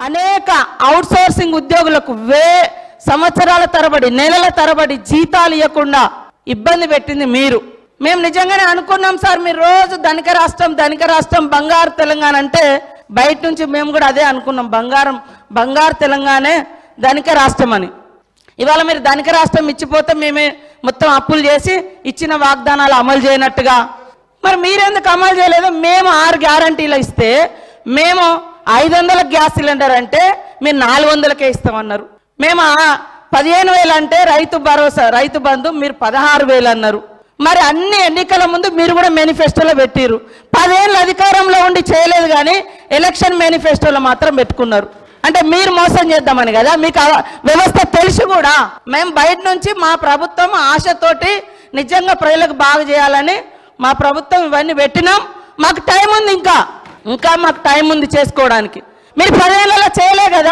అనేక అవుట్సోర్సింగ్ ఉద్యోగులకు సంవత్సరాల తరబడి నెలల తరబడి జీతాలు ఇవ్వకుండా ఇబ్బంది పెట్టింది మీరు. మేము నిజంగానే అనుకున్నాం సార్, మీరు రోజు ధనిక రాష్ట్రం బంగారు తెలంగాణ అంటే బయట నుంచి మేము కూడా అదే అనుకున్నాం, బంగారు తెలంగాణే ధనిక రాష్ట్రం అని. ఇవాళ మీరు ధనిక రాష్ట్రం ఇచ్చిపోతే మేమే మొత్తం అప్పులు చేసి ఇచ్చిన వాగ్దానాలు అమలు చేయనట్టుగా మరి మీరెందుకు అమలు చేయలేదు? మేము 6 గ్యారంటీలు ఇస్తే మేము 500 గ్యాస్ సిలిండర్ అంటే మీరు 400కే ఇస్తామన్నారు. మేము 15,000 అంటే రైతు భరోసా రైతు బంధు మీరు 16,000 అన్నారు. మరి అన్ని ఎన్నికల ముందు మీరు కూడా మేనిఫెస్టోలో పెట్టిరు. 10 ఏళ్ళు అధికారంలో ఉండి చేయలేదు, కానీ ఎలక్షన్ మేనిఫెస్టోలో మాత్రం పెట్టుకున్నారు. అంటే మీరు మోసం చేద్దామని కదా, మీకు వ్యవస్థ తెలిసి కూడా. మేము బయట నుంచి మా ప్రభుత్వం ఆశతోటి నిజంగా ప్రజలకు బాగా చేయాలని మా ప్రభుత్వం ఇవన్నీ పెట్టినాం. మాకు టైం ఉంది, ఇంకా మాకు టైం ఉంది చేసుకోవడానికి. మీరు 10 ఏళ్ళలో చేయలే కదా.